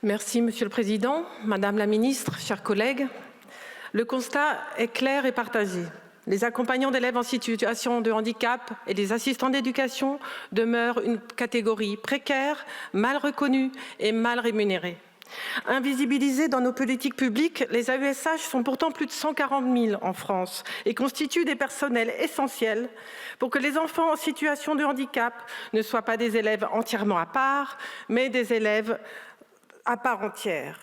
Merci, Monsieur le Président, Madame la Ministre, chers collègues. Le constat est clair et partagé. Les accompagnants d'élèves en situation de handicap et les assistants d'éducation demeurent une catégorie précaire, mal reconnue et mal rémunérée. Invisibilisés dans nos politiques publiques, les AESH sont pourtant plus de 140 000 en France et constituent des personnels essentiels pour que les enfants en situation de handicap ne soient pas des élèves entièrement à part, mais des élèves à part entière.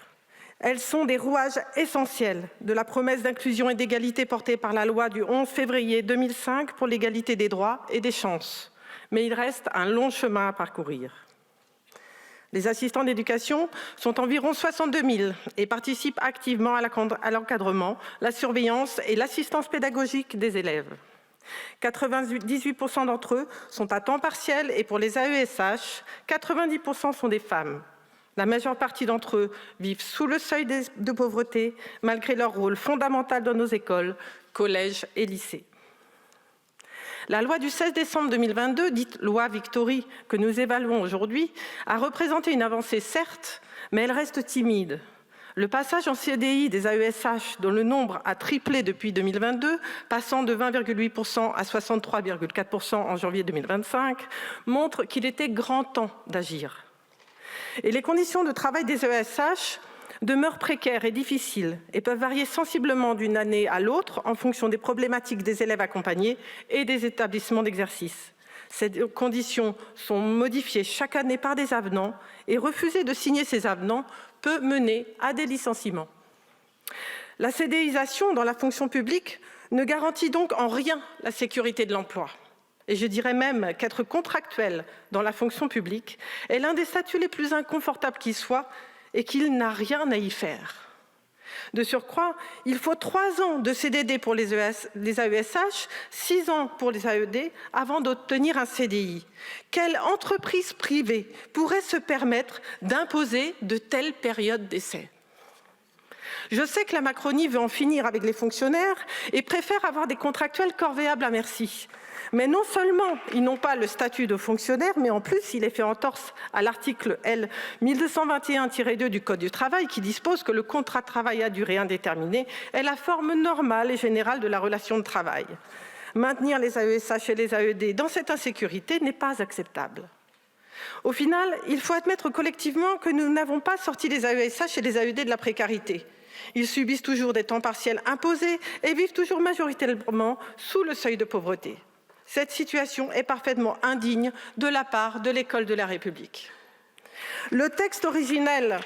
Elles sont des rouages essentiels de la promesse d'inclusion et d'égalité portée par la loi du 11 février 2005 pour l'égalité des droits et des chances. Mais il reste un long chemin à parcourir. Les assistants d'éducation sont environ 62 000 et participent activement à l'encadrement, la surveillance et l'assistance pédagogique des élèves. 98% d'entre eux sont à temps partiel et pour les AESH, 90% sont des femmes. La majeure partie d'entre eux vivent sous le seuil de pauvreté, malgré leur rôle fondamental dans nos écoles, collèges et lycées. La loi du 16 décembre 2022, dite loi Victory, que nous évaluons aujourd'hui, a représenté une avancée certes, mais elle reste timide. Le passage en CDI des AESH, dont le nombre a triplé depuis 2022, passant de 20,8% à 63,4% en janvier 2025, montre qu'il était grand temps d'agir. Et les conditions de travail des AESH demeurent précaires et difficiles et peuvent varier sensiblement d'une année à l'autre en fonction des problématiques des élèves accompagnés et des établissements d'exercice. Ces conditions sont modifiées chaque année par des avenants et refuser de signer ces avenants peut mener à des licenciements. La CDIsation dans la fonction publique ne garantit donc en rien la sécurité de l'emploi. Et je dirais même qu'être contractuel dans la fonction publique est l'un des statuts les plus inconfortables qui soient et qu'il n'a rien à y faire. De surcroît, il faut 3 ans de CDD pour les AESH, 6 ans pour les AED avant d'obtenir un CDI. Quelle entreprise privée pourrait se permettre d'imposer de telles périodes d'essai ? Je sais que la Macronie veut en finir avec les fonctionnaires et préfère avoir des contractuels corvéables à merci. Mais non seulement ils n'ont pas le statut de fonctionnaire, mais en plus il est fait entorse à l'article L 1221-2 du Code du travail qui dispose que le contrat de travail à durée indéterminée est la forme normale et générale de la relation de travail. Maintenir les AESH et les AED dans cette insécurité n'est pas acceptable. Au final, il faut admettre collectivement que nous n'avons pas sorti les AESH et les AED de la précarité. Ils subissent toujours des temps partiels imposés et vivent toujours majoritairement sous le seuil de pauvreté. Cette situation est parfaitement indigne de la part de l'école de la République. Le texte originel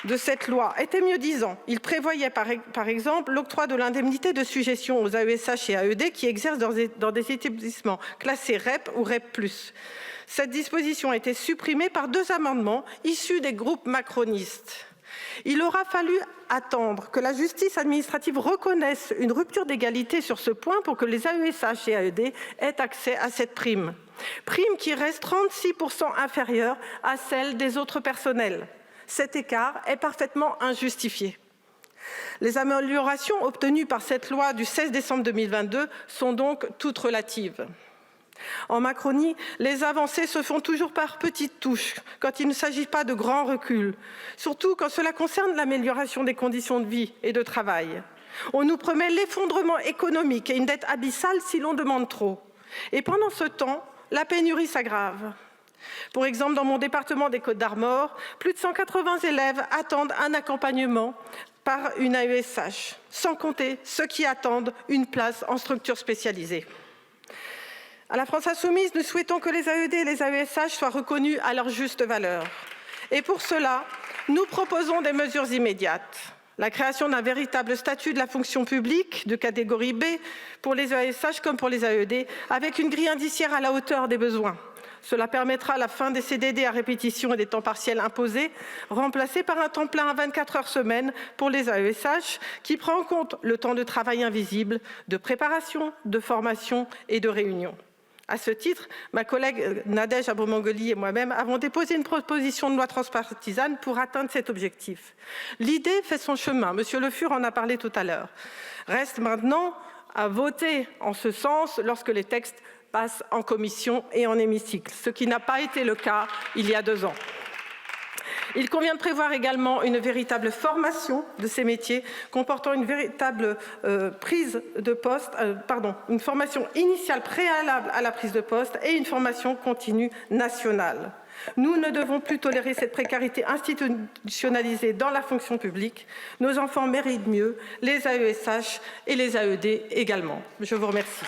de cette loi était mieux-disant. Il prévoyait par exemple l'octroi de l'indemnité de suggestion aux AESH et AED qui exercent dans des établissements classés REP ou REP+. Cette disposition a été supprimée par 2 amendements issus des groupes macronistes. Il aura fallu attendre que la justice administrative reconnaisse une rupture d'égalité sur ce point pour que les AESH et AED aient accès à cette prime. Prime qui reste 36% inférieure à celle des autres personnels. Cet écart est parfaitement injustifié. Les améliorations obtenues par cette loi du 16 décembre 2022 sont donc toutes relatives. En Macronie, les avancées se font toujours par petites touches, quand il ne s'agit pas de grands reculs, surtout quand cela concerne l'amélioration des conditions de vie et de travail. On nous promet l'effondrement économique et une dette abyssale si l'on demande trop. Et pendant ce temps, la pénurie s'aggrave. Pour exemple, dans mon département des Côtes-d'Armor, plus de 180 élèves attendent un accompagnement par une AESH, sans compter ceux qui attendent une place en structure spécialisée. À la France Insoumise, nous souhaitons que les AED et les AESH soient reconnus à leur juste valeur. Et pour cela, nous proposons des mesures immédiates. La création d'un véritable statut de la fonction publique de catégorie B pour les AESH comme pour les AED, avec une grille indiciaire à la hauteur des besoins. Cela permettra la fin des CDD à répétition et des temps partiels imposés, remplacés par un temps plein à 24 heures semaine pour les AESH, qui prend en compte le temps de travail invisible, de préparation, de formation et de réunion. À ce titre, ma collègue Nadège Abromangoli et moi-même avons déposé une proposition de loi transpartisane pour atteindre cet objectif. L'idée fait son chemin, Monsieur Le Fur en a parlé tout à l'heure. Reste maintenant à voter en ce sens lorsque les textes passent en commission et en hémicycle, ce qui n'a pas été le cas il y a 2 ans. Il convient de prévoir également une véritable formation de ces métiers, comportant une véritable prise de poste, une formation initiale préalable à la prise de poste et une formation continue nationale. Nous ne devons plus tolérer cette précarité institutionnalisée dans la fonction publique. Nos enfants méritent mieux, les AESH et les AED également. Je vous remercie.